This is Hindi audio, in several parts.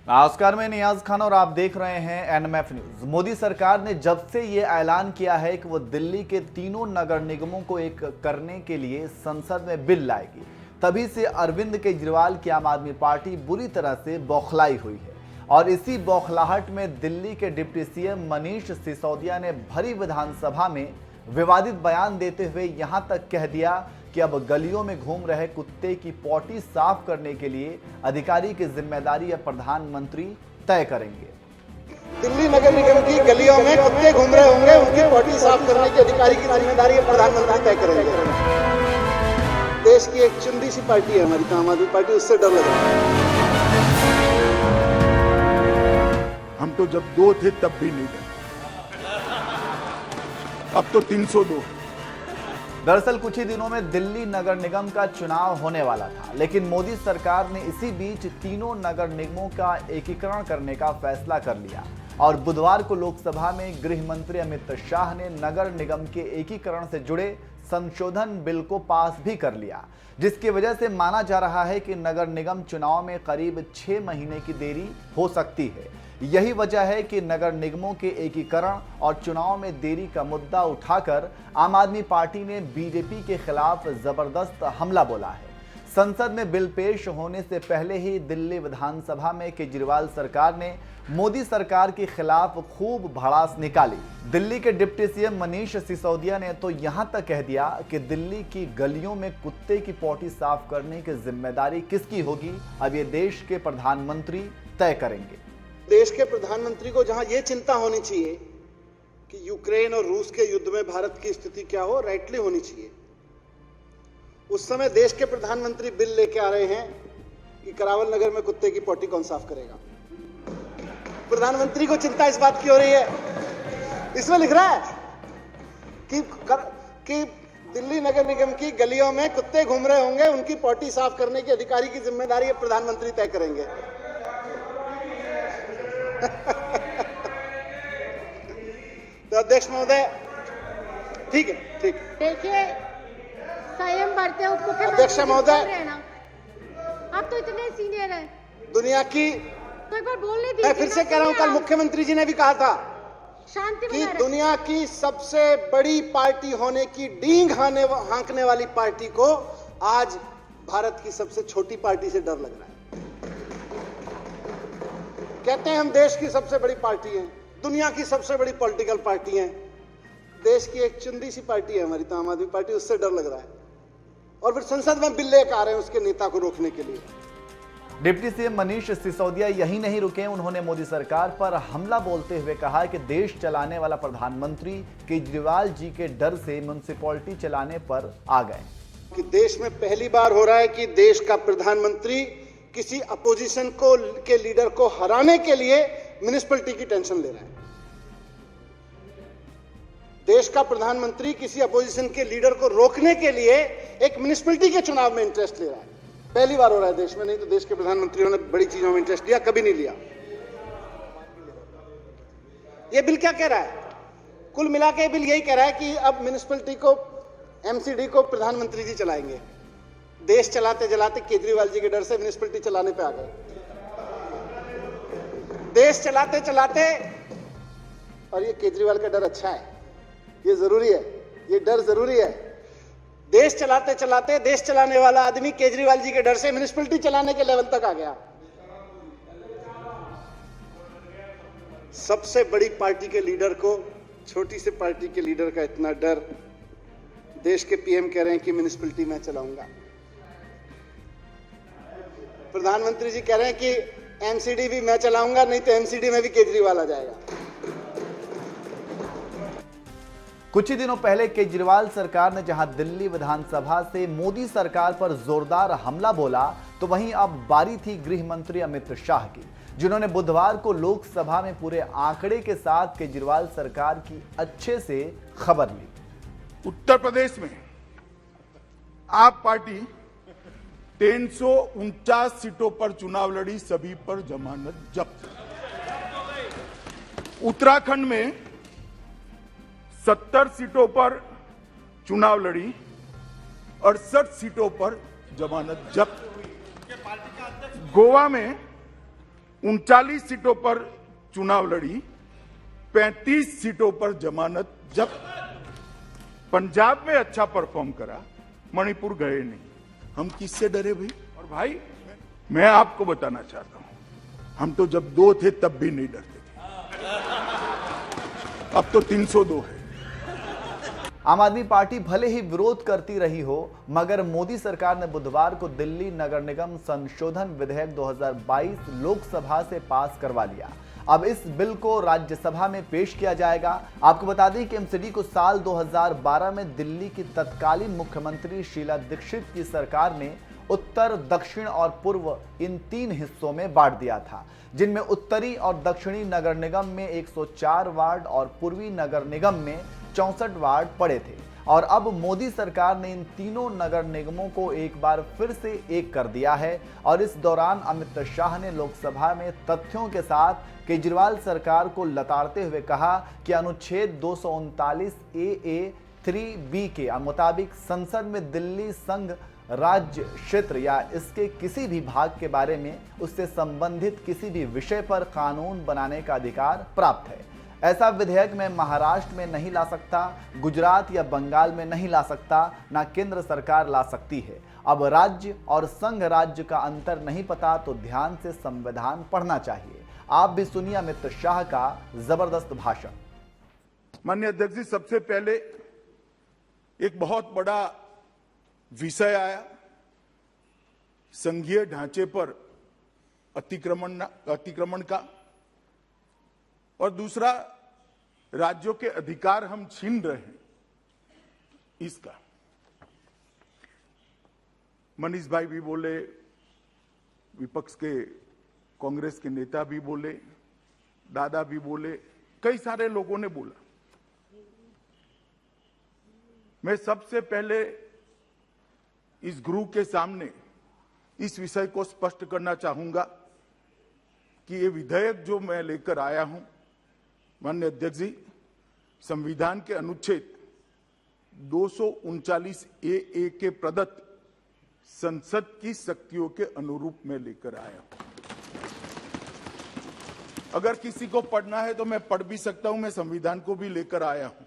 नमस्कार, मैं नियाज खान और आप देख रहे हैं एनएमएफ न्यूज। मोदी सरकार ने जब से ये ऐलान किया है कि वो दिल्ली के तीनों नगर निगमों को एक करने के लिए संसद में बिल लाएगी, तभी से अरविंद केजरीवाल की आम आदमी पार्टी बुरी तरह से बौखलाई हुई है। और इसी बौखलाहट में दिल्ली के डिप्टी सीएम मनीष सिसोदिया ने भरी विधानसभा में विवादित बयान देते हुए यहां तक कह दिया कि अब गलियों में घूम रहे कुत्ते की पॉटी साफ करने के लिए अधिकारी की जिम्मेदारी अब प्रधानमंत्री तय करेंगे। दिल्ली नगर निगम की गलियों में कुत्ते घूम रहे होंगे, उनकी पॉटी साफ करने की अधिकारी की जिम्मेदारी प्रधानमंत्री तय करेंगे। देश की एक चुंदी सी पार्टी है हमारी आम आदमी पार्टी, उससे डर लग रहा है। हम तो जब 2 थे तब भी नहीं डरे, अब तो 302। दरअसल कुछ ही दिनों में दिल्ली नगर निगम का चुनाव होने वाला था, लेकिन मोदी सरकार ने इसी बीच तीनों नगर निगमों का एकीकरण करने का फैसला कर लिया और बुधवार को लोकसभा में गृह मंत्री अमित शाह ने नगर निगम के एकीकरण से जुड़े संशोधन बिल को पास भी कर लिया, जिसकी वजह से माना जा रहा है कि नगर निगम चुनाव में करीब 6 महीने की देरी हो सकती है। यही वजह है कि नगर निगमों के एकीकरण और चुनाव में देरी का मुद्दा उठाकर आम आदमी पार्टी ने बीजेपी के खिलाफ जबरदस्त हमला बोला है। संसद में बिल पेश होने से पहले ही दिल्ली विधानसभा में केजरीवाल सरकार ने मोदी सरकार के खिलाफ खूब भड़ास निकाली। दिल्ली के डिप्टी सीएम मनीष सिसोदिया ने तो यहां तक कह दिया कि दिल्ली की गलियों में कुत्ते की पॉटी साफ करने की जिम्मेदारी किसकी होगी, अब ये देश के प्रधानमंत्री तय करेंगे। देश के प्रधानमंत्री को जहां यह चिंता होनी चाहिए कि यूक्रेन और रूस के युद्ध में भारत की स्थिति क्या हो, राइटली होनी चाहिए, उस समय देश के प्रधानमंत्री बिल लेके आ रहे हैं कि करावल नगर में कुत्ते की पॉटी कौन साफ करेगा। प्रधानमंत्री को चिंता इस बात की हो रही है, इसमें लिख रहा है कि दिल्ली नगर निगम की गलियों में कुत्ते घूम रहे होंगे, उनकी पॉटी साफ करने की अधिकारी की जिम्मेदारी प्रधानमंत्री तय करेंगे। तो अध्यक्ष महोदय, ठीक है, ठीक देखिए संयम बरते हो। अध्यक्ष महोदय, आप तो इतने सीनियर हैं दुनिया की, तो एक बार बोलने दीजिए। मैं फिर से कह रहा हूं, कल मुख्यमंत्री जी ने भी कहा था शांति कि दुनिया की सबसे बड़ी पार्टी होने की डींग हाँकने वाली पार्टी को आज भारत की सबसे छोटी पार्टी से डर लग रहा है। कहते हैं हम देश की सबसे बड़ी पार्टी हैं, दुनिया की सबसे बड़ी पॉलिटिकल पार्टी हैं, देश की एक चुंदी सी पार्टी है हमारी आम आदमी पार्टी, उससे डर लग रहा है। और फिर संसद में बिल लेकर आ रहे हैं उसके नेता को रोकने के लिए। डिप्टी सीएम मनीष सिसोदिया यही नहीं रुके, उन्होंने मोदी सरकार पर हमला बोलते हुए कहा कि देश चलाने वाला प्रधानमंत्री केजरीवाल जी के डर से म्युनिसिपैलिटी चलाने पर आ गए। कि देश में पहली बार हो रहा है कि देश का प्रधानमंत्री किसी अपोजिशन के लीडर को हराने के लिए म्युनिसिपैलिटी की टेंशन ले रहा है। देश का प्रधानमंत्री किसी अपोजिशन के लीडर को रोकने के लिए एक म्युनिसिपैलिटी के चुनाव में इंटरेस्ट ले रहा है। पहली बार हो रहा है देश में, नहीं तो देश के प्रधानमंत्रियों ने बड़ी चीजों में इंटरेस्ट लिया, कभी नहीं लिया। यह बिल क्या कह रहा है? कुल मिला के बिल यही कह रहा है कि अब म्युनिसिपैलिटी को, एमसीडी को प्रधानमंत्री जी चलाएंगे। देश चलाते चलाते केजरीवाल जी के डर से म्युनिसिपैलिटी चलाने पे आ गए। देश चलाते चलाते, और ये केजरीवाल का डर अच्छा है, ये जरूरी है, ये डर जरूरी है। देश चलाते चलाते देश चलाने वाला आदमी केजरीवाल जी के डर से म्युनिसिपैलिटी चलाने के लेवल तक आ गया। सबसे बड़ी पार्टी के लीडर को छोटी सी पार्टी के लीडर का इतना डर। देश के पीएम कह रहे हैं कि म्युनिसिपैलिटी मैं चलाऊंगा। प्रधानमंत्री जी कह रहे हैं कि एमसीडी भी मैं चलाऊंगा, नहीं तो एमसीडी में भी केजरीवाल आ जाएगा। कुछ ही दिनों पहले केजरीवाल सरकार ने जहां दिल्ली विधानसभा से मोदी सरकार पर जोरदार हमला बोला, तो वहीं अब बारी थी गृह मंत्री अमित शाह की, जिन्होंने बुधवार को लोकसभा में पूरे आंकड़े के साथ केजरीवाल सरकार की अच्छे से खबर ली। उत्तर प्रदेश में आप पार्टी 349 सीटों पर चुनाव लड़ी, सभी पर जमानत जब्त। उत्तराखंड में 70 सीटों पर चुनाव लड़ी, 68 सीटों पर जमानत जब्त। गोवा में 39 सीटों पर चुनाव लड़ी, 35 सीटों पर जमानत जब्त। पंजाब में अच्छा परफॉर्म करा, मणिपुर गए नहीं। हम किससे डरे भाई? और भाई मैं आपको बताना चाहता हूं, हम तो जब 2 थे तब भी नहीं डरते थे, अब तो 302 है। आम आदमी पार्टी भले ही विरोध करती रही हो, मगर मोदी सरकार ने बुधवार को दिल्ली नगर निगम संशोधन विधेयक 2022 लोकसभा से पास करवा लिया। अब इस बिल को राज्यसभा में पेश किया जाएगा। आपको बता दें कि एमसीडी को साल 2012 में दिल्ली की तत्कालीन मुख्यमंत्री शीला दीक्षित की सरकार ने उत्तर, दक्षिण और पूर्व इन 3 हिस्सों में बांट दिया था, जिनमें उत्तरी और दक्षिणी नगर निगम में 104 वार्ड और पूर्वी नगर निगम में 64 वार्ड पड़े थे। और अब मोदी सरकार ने इन तीनों नगर निगमों को एक बार फिर से एक कर दिया है। और इस दौरान अमित शाह ने लोकसभा में तथ्यों के साथ केजरीवाल सरकार को लताड़ते हुए कहा कि अनुच्छेद 239 AA 3B के मुताबिक संसद में दिल्ली संघ राज्य क्षेत्र या इसके किसी भी भाग के बारे में उससे संबंधित किसी भी विषय पर कानून बनाने का अधिकार प्राप्त है। ऐसा विधेयक मैं महाराष्ट्र में नहीं ला सकता, गुजरात या बंगाल में नहीं ला सकता, ना केंद्र सरकार ला सकती है। अब राज्य और संघ राज्य का अंतर नहीं पता तो ध्यान से संविधान पढ़ना चाहिए। आप भी सुनिए अमित शाह का जबरदस्त भाषण। माननीय अध्यक्ष जी, सबसे पहले एक बहुत बड़ा विषय आया, संघीय ढांचे पर अतिक्रमण का, और दूसरा राज्यों के अधिकार हम छीन रहे हैं इसका। मनीष भाई भी बोले, विपक्ष के कांग्रेस के नेता भी बोले, दादा भी बोले, कई सारे लोगों ने बोला। मैं सबसे पहले इस गृह के सामने इस विषय को स्पष्ट करना चाहूंगा कि ये विधेयक जो मैं लेकर आया हूं, माननीय अध्यक्ष जी, संविधान के अनुच्छेद 239 AA के प्रदत्त संसद की शक्तियों के अनुरूप में लेकर आया हूं। अगर किसी को पढ़ना है तो मैं पढ़ भी सकता हूं, मैं संविधान को भी लेकर आया हूं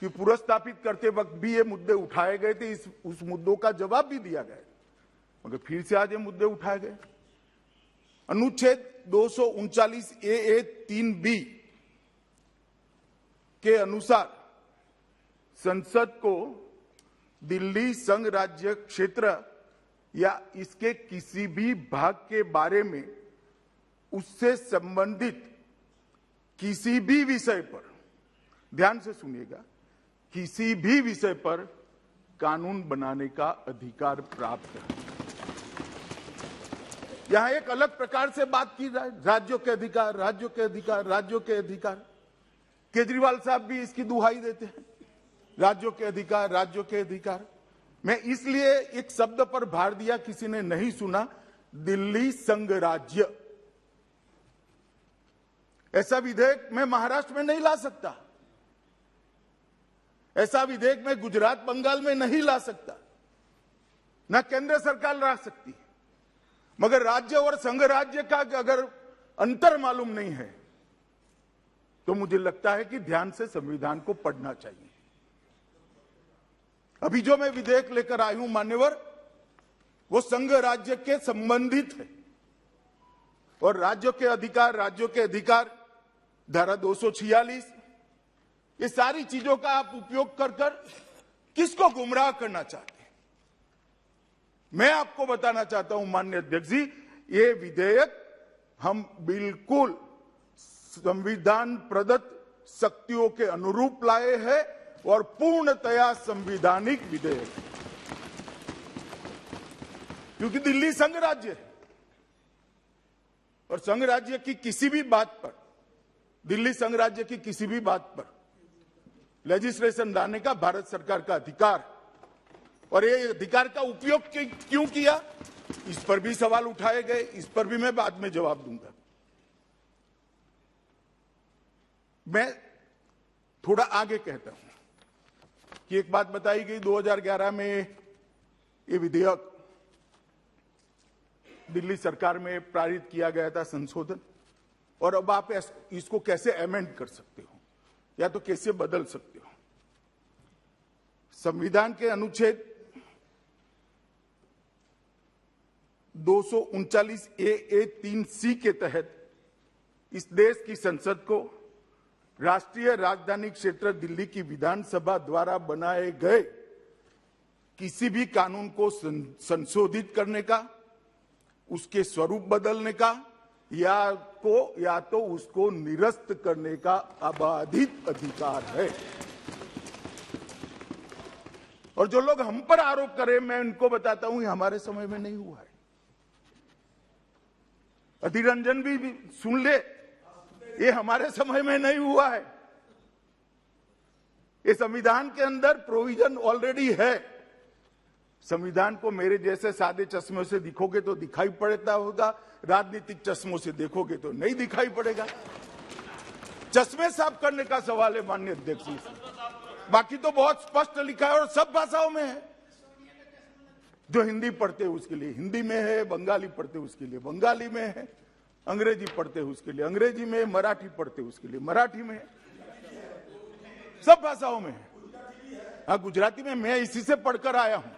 कि पुनर्स्थापित करते वक्त भी ये मुद्दे उठाए गए थे, उस मुद्दों का जवाब भी दिया गया, मगर फिर से आज ये मुद्दे उठाए गए। अनुच्छेद 239 AA 3B के अनुसार संसद को दिल्ली संघ राज्य क्षेत्र या इसके किसी भी भाग के बारे में उससे संबंधित किसी भी विषय पर, ध्यान से सुनिएगा, किसी भी विषय पर कानून बनाने का अधिकार प्राप्त है। यहां एक अलग प्रकार से बात की जाए, राज्यों के अधिकार, राज्यों के अधिकार, राज्यों के अधिकार। केजरीवाल साहब भी इसकी दुहाई देते हैं, राज्यों के अधिकार, राज्यों के अधिकार। मैं इसलिए एक शब्द पर भार दिया, किसी ने नहीं सुना, दिल्ली संघ राज्य। ऐसा विधेयक मैं महाराष्ट्र में नहीं ला सकता, ऐसा विधेयक मैं गुजरात बंगाल में नहीं ला सकता, ना केंद्र सरकार ला सकती। मगर राज्य और संघ राज्य का अगर अंतर मालूम नहीं है तो मुझे लगता है कि ध्यान से संविधान को पढ़ना चाहिए। अभी जो मैं विधेयक लेकर आई हूं मान्यवर, वो संघ राज्य के संबंधित है, और राज्यों के अधिकार धारा 246, ये सारी चीजों का आप उपयोग कर किसको गुमराह करना चाहते हैं। मैं आपको बताना चाहता हूं माननीय अध्यक्ष जी, ये विधेयक हम बिल्कुल संविधान प्रदत्त शक्तियों के अनुरूप लाए हैं और पूर्णतया संवैधानिक विधेयक है, क्योंकि दिल्ली संघ राज्य है और संघ राज्य की किसी भी बात पर, दिल्ली संघ राज्य की किसी भी बात पर लेजिस्लेशन लाने का भारत सरकार का अधिकार, और ये अधिकार का उपयोग क्यों किया, इस पर भी सवाल उठाए गए, इस पर भी मैं बाद में जवाब दूंगा। मैं थोड़ा आगे कहता हूं कि एक बात बताई गई, 2011 में ये विधेयक दिल्ली सरकार में पारित किया गया था संशोधन, और अब आप इसको कैसे अमेंड कर सकते हो या तो कैसे बदल सकते हो। संविधान के अनुच्छेद 239A3C के तहत इस देश की संसद को राष्ट्रीय राजधानी क्षेत्र दिल्ली की विधानसभा द्वारा बनाए गए किसी भी कानून को संशोधित करने का, उसके स्वरूप बदलने का या तो उसको निरस्त करने का अबाधित अधिकार है। और जो लोग हम पर आरोप करें, मैं उनको बताता हूं, ये हमारे समय में नहीं हुआ है। अधीर रंजन भी सुन ले, ये हमारे समय में नहीं हुआ है। ये संविधान के अंदर प्रोविजन ऑलरेडी है। संविधान को मेरे जैसे सादे चश्मों से दिखोगे तो दिखाई पड़ता होगा, राजनीतिक चश्मों से देखोगे तो नहीं दिखाई पड़ेगा। चश्मे साफ करने का सवाल है माननीय अध्यक्ष जी से। बाकी तो बहुत स्पष्ट लिखा है और सब भाषाओं में है। जो हिंदी पढ़ते हैं उसके लिए हिंदी में है, बंगाली पढ़ते हैं उसके लिए बंगाली में है, अंग्रेजी पढ़ते हैं उसके लिए अंग्रेजी में, मराठी पढ़ते हैं उसके लिए मराठी में है, सब भाषाओं में है। हाँ, गुजराती में मैं इसी से पढ़कर आया हूं,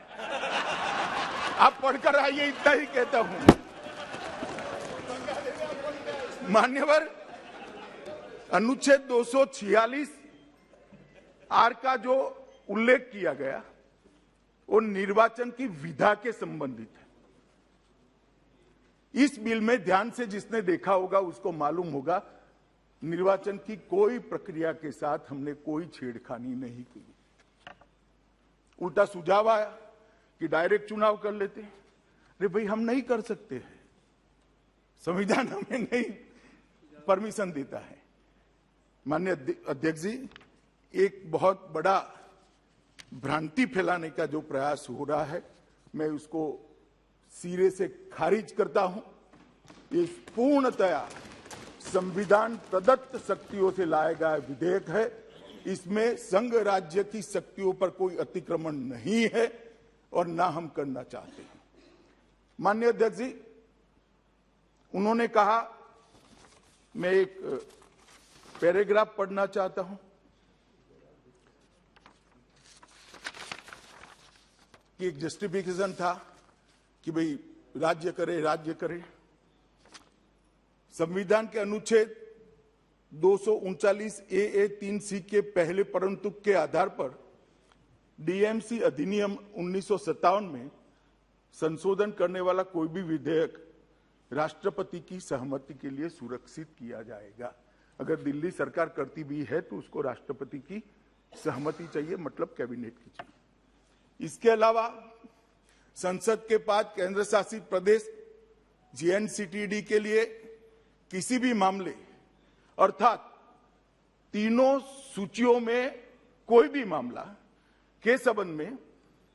आप पढ़कर आइए, इतना ही कहता हूं। मान्यवर, अनुच्छेद 246 आर का जो उल्लेख किया गया वो निर्वाचन की विधा के संबंधित है। इस बिल में ध्यान से जिसने देखा होगा उसको मालूम होगा, निर्वाचन की कोई प्रक्रिया के साथ हमने कोई छेड़खानी नहीं की। उल्टा सुझाव आया कि डायरेक्ट चुनाव कर लेते। अरे भाई, हम नहीं कर सकते हैं, संविधान हमें नहीं परमिशन देता है। माननीय अध्यक्ष जी, एक बहुत बड़ा भ्रांति फैलाने का जो प्रयास हो रहा है, मैं उसको सिरे से खारिज करता हूं। ये पूर्णतया संविधान प्रदत्त शक्तियों से लाया गया विधेयक है। इसमें संघ राज्य की शक्तियों पर कोई अतिक्रमण नहीं है और ना हम करना चाहते हैं। माननीय अध्यक्ष जी, उन्होंने कहा, मैं एक पैराग्राफ पढ़ना चाहता हूं कि एक जस्टिफिकेशन था कि भाई राज्य करे। संविधान के अनुच्छेद 239A3C के पहले परंतुक के आधार पर डीएमसी अधिनियम 1957 में संशोधन करने वाला कोई भी विधेयक राष्ट्रपति की सहमति के लिए सुरक्षित किया जाएगा। अगर दिल्ली सरकार करती भी है तो उसको राष्ट्रपति की सहमति चाहिए, मतलब कैबिनेट की चाहिए। इसके अलावा संसद के पास केंद्र शासित प्रदेश जेएनसीटीडी के लिए किसी भी मामले अर्थात तीनों सूचियों में कोई भी मामला के संबंध में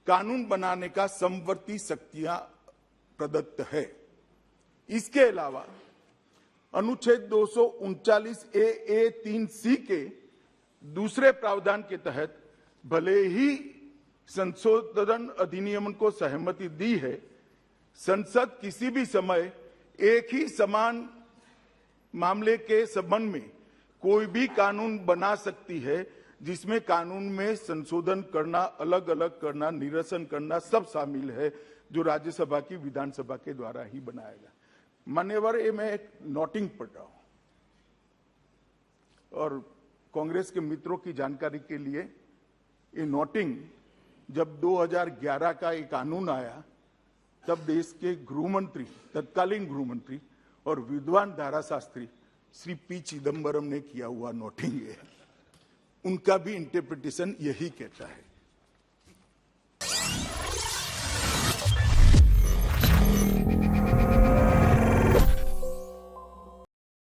कानून बनाने का समवर्ती शक्तियां प्रदत्त है। इसके अलावा अनुच्छेद 239A3C के दूसरे प्रावधान के तहत भले ही संशोधन अधिनियम को सहमति दी है, संसद किसी भी समय एक ही समान मामले के संबंध में कोई भी कानून बना सकती है, जिसमें कानून में संशोधन करना, अलग अलग करना, निरसन करना सब शामिल है, जो राज्यसभा की विधानसभा के द्वारा ही बनाएगा। मान्यवर, ये मैं एक नोटिंग पढ़ रहा हूं और कांग्रेस के मित्रों की जानकारी के लिए, ये नोटिंग जब 2011 का एक कानून आया तब देश के गृहमंत्री, तत्कालीन गृहमंत्री और विद्वान धाराशास्त्री श्री पी चिदम्बरम ने किया हुआ नोटिंग है। उनका भी इंटरप्रिटेशन यही कहता है।